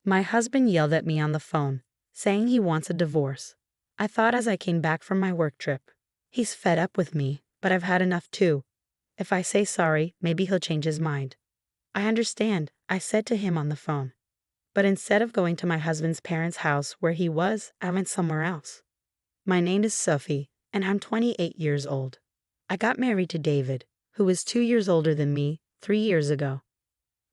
My husband yelled at me on the phone, saying he wants a divorce. I thought as I came back from my work trip. He's fed up with me, but I've had enough too. If I say sorry, maybe he'll change his mind. I understand, I said to him on the phone. But instead of going to my husband's parents' house where he was, I went somewhere else. My name is Sophie, and I'm 28 years old. I got married to David, who is 2 years older than me, 3 years ago.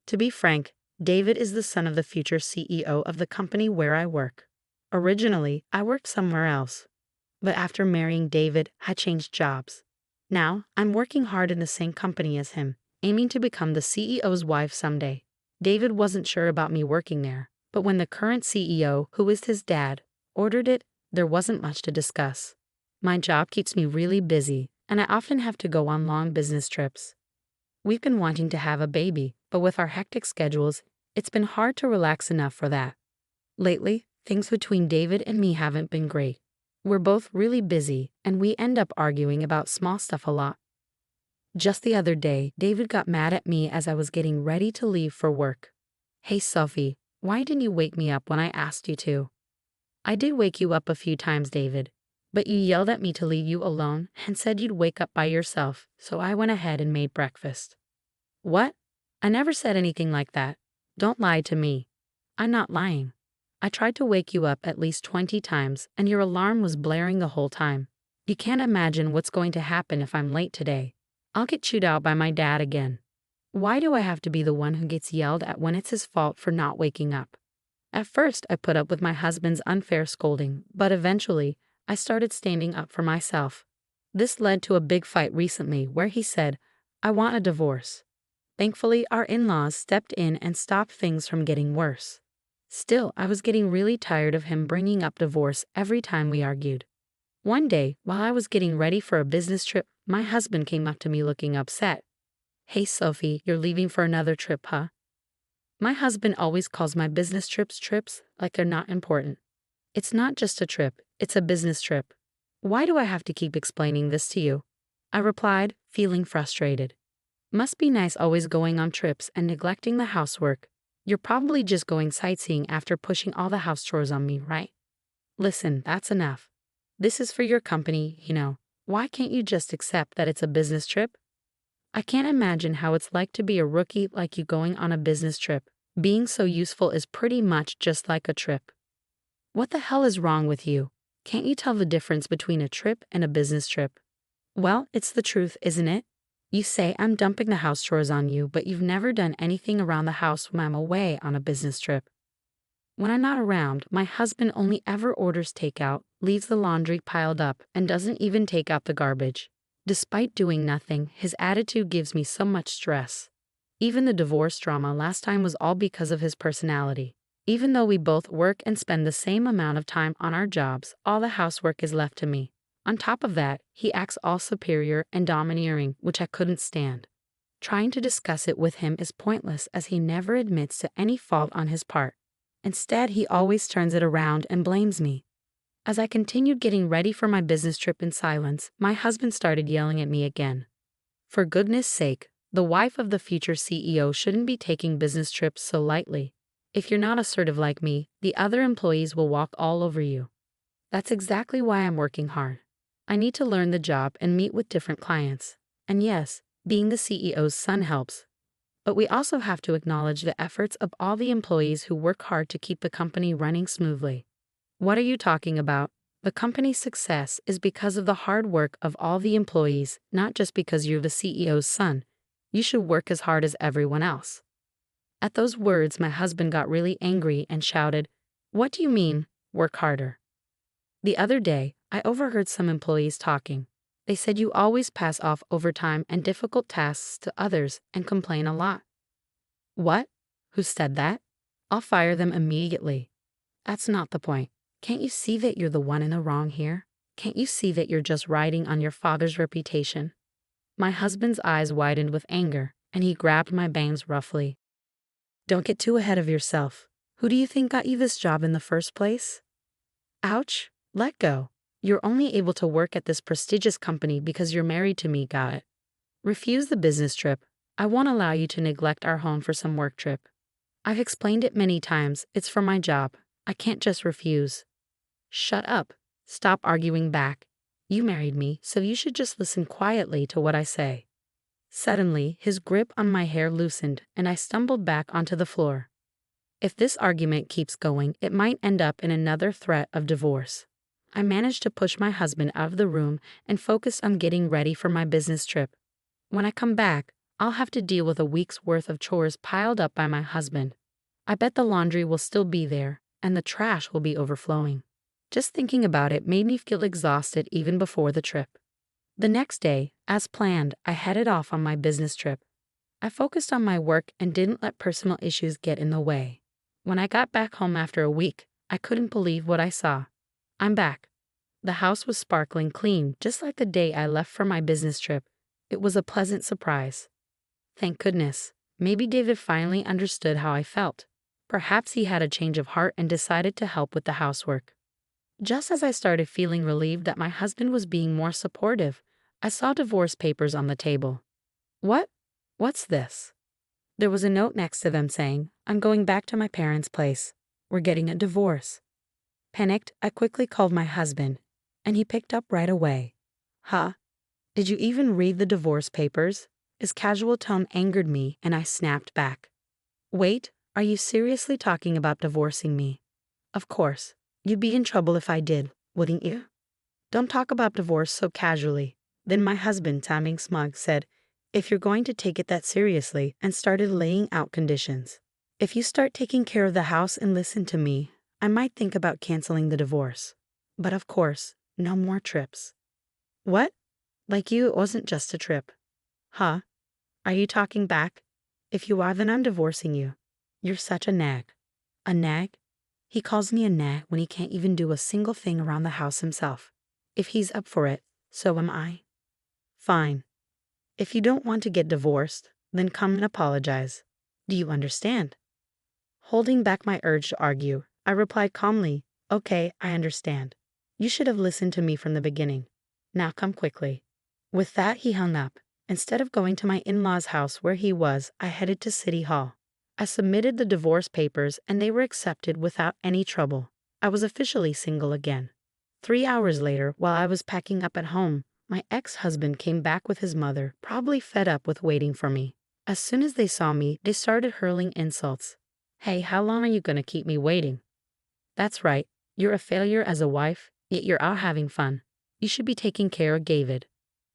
To be frank, David is the son of the future CEO of the company where I work. Originally, I worked somewhere else, but after marrying David, I changed jobs. Now, I'm working hard in the same company as him, aiming to become the CEO's wife someday. David wasn't sure about me working there, but when the current CEO, who is his dad, ordered it, there wasn't much to discuss. My job keeps me really busy, and I often have to go on long business trips. We've been wanting to have a baby, but with our hectic schedules, it's been hard to relax enough for that. Lately, things between David and me haven't been great. We're both really busy, and we end up arguing about small stuff a lot. Just the other day, David got mad at me as I was getting ready to leave for work. "Hey Sophie, why didn't you wake me up when I asked you to?" "I did wake you up a few times, David, but you yelled at me to leave you alone and said you'd wake up by yourself, so I went ahead and made breakfast." "What? I never said anything like that. Don't lie to me." "I'm not lying. I tried to wake you up at least 20 times, and your alarm was blaring the whole time. You can't imagine what's going to happen if I'm late today. I'll get chewed out by my dad again. Why do I have to be the one who gets yelled at when it's his fault for not waking up?" At first, I put up with my husband's unfair scolding, but eventually, I started standing up for myself. This led to a big fight recently where he said, "I want a divorce." Thankfully, our in-laws stepped in and stopped things from getting worse. Still, I was getting really tired of him bringing up divorce every time we argued. One day, while I was getting ready for a business trip, my husband came up to me looking upset. "Hey Sophie, you're leaving for another trip, huh?" My husband always calls my business trips like they're not important. "It's not just a trip, it's a business trip. Why do I have to keep explaining this to you?" I replied, feeling frustrated. "Must be nice always going on trips and neglecting the housework. You're probably just going sightseeing after pushing all the house chores on me, right?" "Listen, that's enough. This is for your company, you know. Why can't you just accept that it's a business trip?" I can't imagine how it's like to be a rookie like you going on a business trip. Being so useful is pretty much just like a trip. What the hell is wrong with you? Can't you tell the difference between a trip and a business trip? Well, it's the truth, isn't it? You say I'm dumping the house chores on you, but you've never done anything around the house when I'm away on a business trip. When I'm not around, my husband only ever orders takeout, leaves the laundry piled up, and doesn't even take out the garbage. Despite doing nothing, his attitude gives me so much stress. Even the divorce drama last time was all because of his personality. Even though we both work and spend the same amount of time on our jobs, all the housework is left to me. On top of that, he acts all superior and domineering, which I couldn't stand. Trying to discuss it with him is pointless as he never admits to any fault on his part. Instead, he always turns it around and blames me. As I continued getting ready for my business trip in silence, my husband started yelling at me again. For goodness sake, the wife of the future CEO shouldn't be taking business trips so lightly. If you're not assertive like me, the other employees will walk all over you. That's exactly why I'm working hard. I need to learn the job and meet with different clients. And yes, being the CEO's son helps. But we also have to acknowledge the efforts of all the employees who work hard to keep the company running smoothly. What are you talking about? The company's success is because of the hard work of all the employees, not just because you're the CEO's son. You should work as hard as everyone else. At those words, my husband got really angry and shouted, "What do you mean, work harder?" The other day, I overheard some employees talking. They said you always pass off overtime and difficult tasks to others and complain a lot. What? Who said that? I'll fire them immediately. That's not the point. Can't you see that you're the one in the wrong here? Can't you see that you're just riding on your father's reputation? My husband's eyes widened with anger, and he grabbed my bangs roughly. Don't get too ahead of yourself. Who do you think got you this job in the first place? Ouch, let go. You're only able to work at this prestigious company because you're married to me, got it? Refuse the business trip. I won't allow you to neglect our home for some work trip. I've explained it many times. It's for my job. I can't just refuse. Shut up. Stop arguing back. You married me, so you should just listen quietly to what I say. Suddenly, his grip on my hair loosened, and I stumbled back onto the floor. If this argument keeps going, it might end up in another threat of divorce. I managed to push my husband out of the room and focused on getting ready for my business trip. When I come back, I'll have to deal with a week's worth of chores piled up by my husband. I bet the laundry will still be there, and the trash will be overflowing. Just thinking about it made me feel exhausted even before the trip. The next day, as planned, I headed off on my business trip. I focused on my work and didn't let personal issues get in the way. When I got back home after a week, I couldn't believe what I saw. I'm back. The house was sparkling clean, just like the day I left for my business trip. It was a pleasant surprise. Thank goodness. Maybe David finally understood how I felt. Perhaps he had a change of heart and decided to help with the housework. Just as I started feeling relieved that my husband was being more supportive, I saw divorce papers on the table. What? What's this? There was a note next to them saying, "I'm going back to my parents' place. We're getting a divorce." Panicked, I quickly called my husband, and he picked up right away. Huh? Did you even read the divorce papers? His casual tone angered me, and I snapped back. Wait, are you seriously talking about divorcing me? Of course. You'd be in trouble if I did, wouldn't you? Don't talk about divorce so casually. Then my husband, sounding smug, said, "If you're going to take it that seriously," and started laying out conditions. "If you start taking care of the house and listen to me, I might think about canceling the divorce. But of course, no more trips." What? Like you, it wasn't just a trip. Huh? Are you talking back? If you are, then I'm divorcing you. You're such a nag. A nag? He calls me a nag when he can't even do a single thing around the house himself. If he's up for it, so am I. Fine. If you don't want to get divorced, then come and apologize. Do you understand? Holding back my urge to argue, I replied calmly, "Okay, I understand. You should have listened to me from the beginning. Now come quickly." With that, he hung up. Instead of going to my in-laws' house where he was, I headed to City Hall. I submitted the divorce papers and they were accepted without any trouble. I was officially single again. 3 hours later, while I was packing up at home, my ex-husband came back with his mother, probably fed up with waiting for me. As soon as they saw me, they started hurling insults. "Hey, how long are you going to keep me waiting? That's right, you're a failure as a wife, yet you're out having fun. You should be taking care of David."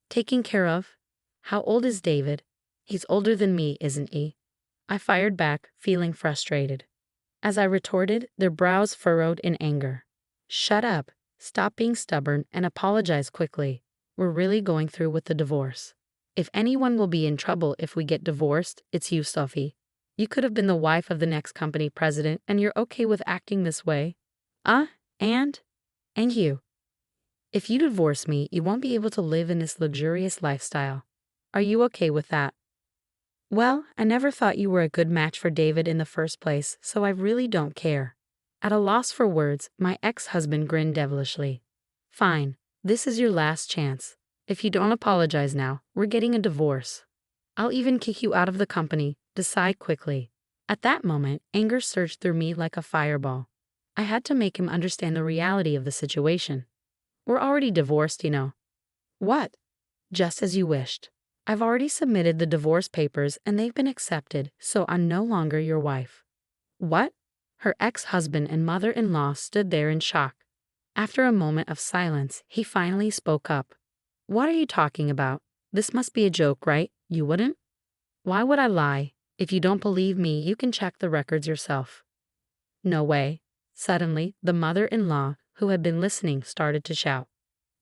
Taking care of? How old is David? He's older than me, isn't he? I fired back, feeling frustrated. As I retorted, their brows furrowed in anger. Shut up, stop being stubborn, and apologize quickly. We're really going through with the divorce. If anyone will be in trouble if we get divorced, it's you, Sophie. You could have been the wife of the next company president, and you're okay with acting this way? And you. If you divorce me, you won't be able to live in this luxurious lifestyle. Are you okay with that? Well, I never thought you were a good match for David in the first place, so I really don't care. At a loss for words, my ex-husband grinned devilishly. Fine, this is your last chance. If you don't apologize now, we're getting a divorce. I'll even kick you out of the company. Decide quickly. At that moment, anger surged through me like a fireball. I had to make him understand the reality of the situation. We're already divorced, you know. What? Just as you wished. I've already submitted the divorce papers and they've been accepted, so I'm no longer your wife. What? Her ex-husband and mother-in-law stood there in shock. After a moment of silence, he finally spoke up. What are you talking about? This must be a joke, right? You wouldn't? Why would I lie? If you don't believe me, you can check the records yourself. No way. Suddenly, the mother-in-law, who had been listening, started to shout.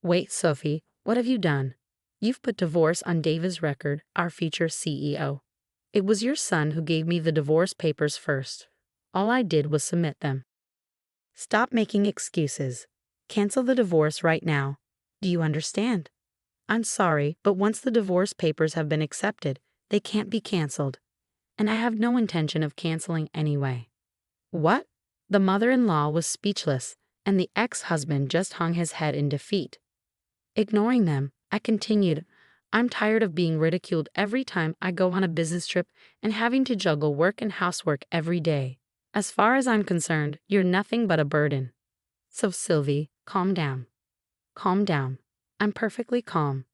Wait, Sophie, what have you done? You've put divorce on David's record, our future CEO. It was your son who gave me the divorce papers first. All I did was submit them. Stop making excuses. Cancel the divorce right now. Do you understand? I'm sorry, but once the divorce papers have been accepted, they can't be canceled. And I have no intention of canceling anyway. What? The mother-in-law was speechless, and the ex-husband just hung his head in defeat. Ignoring them, I continued, I'm tired of being ridiculed every time I go on a business trip and having to juggle work and housework every day. As far as I'm concerned, you're nothing but a burden. So Sylvie, calm down. Calm down. I'm perfectly calm.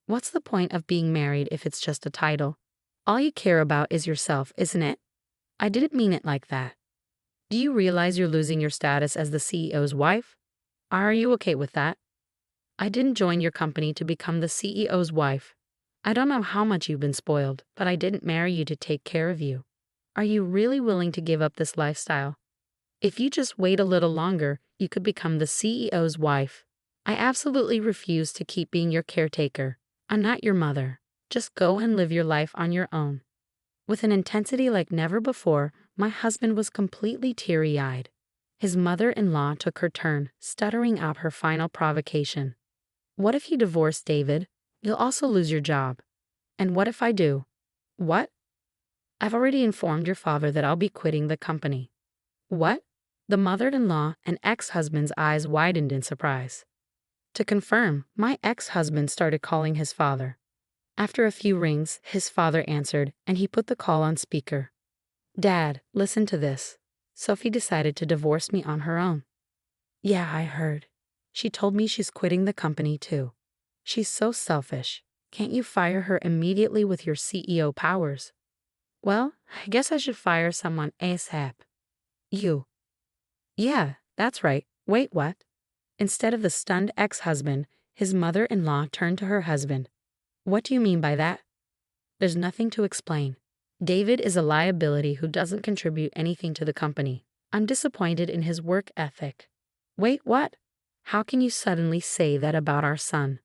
What's the point of being married if it's just a title? All you care about is yourself, isn't it? I didn't mean it like that. Do you realize you're losing your status as the CEO's wife? Are you okay with that? I didn't join your company to become the CEO's wife. I don't know how much you've been spoiled, but I didn't marry you to take care of you. Are you really willing to give up this lifestyle? If you just wait a little longer, you could become the CEO's wife. I absolutely refuse to keep being your caretaker. I'm not your mother. Just go and live your life on your own. With an intensity like never before, my husband was completely teary-eyed. His mother-in-law took her turn, stuttering out her final provocation. What if you divorce David? You'll also lose your job. And what if I do? What? I've already informed your father that I'll be quitting the company. What? The mother-in-law and ex-husband's eyes widened in surprise. To confirm, my ex-husband started calling his father. After a few rings, his father answered, and he put the call on speaker. Dad, listen to this. Sophie decided to divorce me on her own. Yeah, I heard. She told me she's quitting the company too. She's so selfish. Can't you fire her immediately with your CEO powers? Well, I guess I should fire someone ASAP. You. Yeah, that's right. Wait, what? Instead of the stunned ex-husband, his mother-in-law turned to her husband. What do you mean by that? There's nothing to explain. David is a liability who doesn't contribute anything to the company. I'm disappointed in his work ethic. Wait, what? How can you suddenly say that about our son?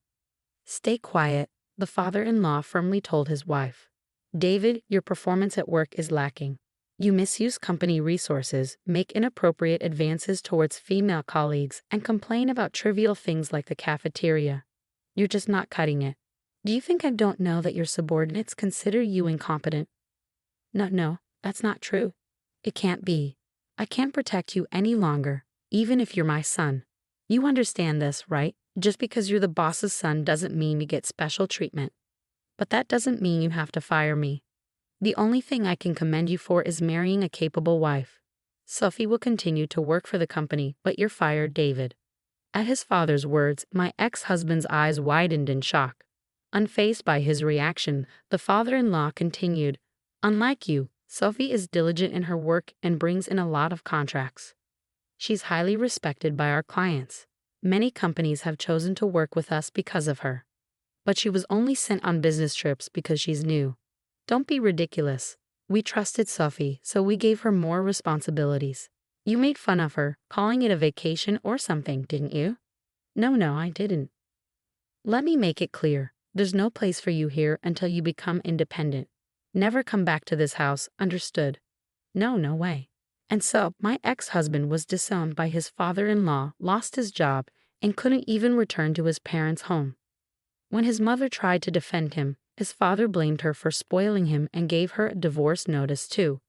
Stay quiet, the father-in-law firmly told his wife. David, your performance at work is lacking. You misuse company resources, make inappropriate advances towards female colleagues, and complain about trivial things like the cafeteria. You're just not cutting it. Do you think I don't know that your subordinates consider you incompetent? No, that's not true. It can't be. I can't protect you any longer, even if you're my son. You understand this, right? Just because you're the boss's son doesn't mean you get special treatment. But that doesn't mean you have to fire me. The only thing I can commend you for is marrying a capable wife. Sophie will continue to work for the company, but you're fired, David. At his father's words, my ex-husband's eyes widened in shock. Unfazed by his reaction, the father-in-law continued, Unlike you, Sophie is diligent in her work and brings in a lot of contracts. She's highly respected by our clients. Many companies have chosen to work with us because of her. But she was only sent on business trips because she's new. Don't be ridiculous. We trusted Sophie, so we gave her more responsibilities. You made fun of her, calling it a vacation or something, didn't you? No, I didn't. Let me make it clear. There's no place for you here until you become independent. Never come back to this house, understood? No way. And so, my ex-husband was disowned by his father-in-law, lost his job, and couldn't even return to his parents' home. When his mother tried to defend him, his father blamed her for spoiling him and gave her a divorce notice too.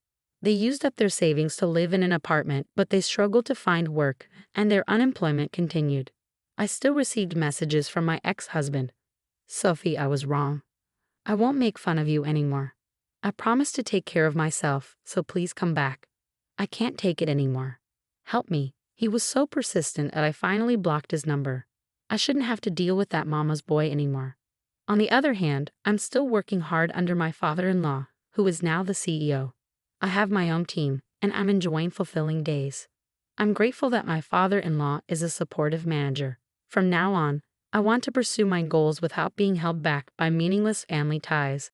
They used up their savings to live in an apartment, but they struggled to find work, and their unemployment continued. I still received messages from my ex-husband. Sophie, I was wrong. I won't make fun of you anymore. I promise to take care of myself, so please come back. I can't take it anymore. Help me. He was so persistent that I finally blocked his number. I shouldn't have to deal with that mama's boy anymore. On the other hand, I'm still working hard under my father-in-law, who is now the CEO. I have my own team, and I'm enjoying fulfilling days. I'm grateful that my father-in-law is a supportive manager. From now on, I want to pursue my goals without being held back by meaningless family ties.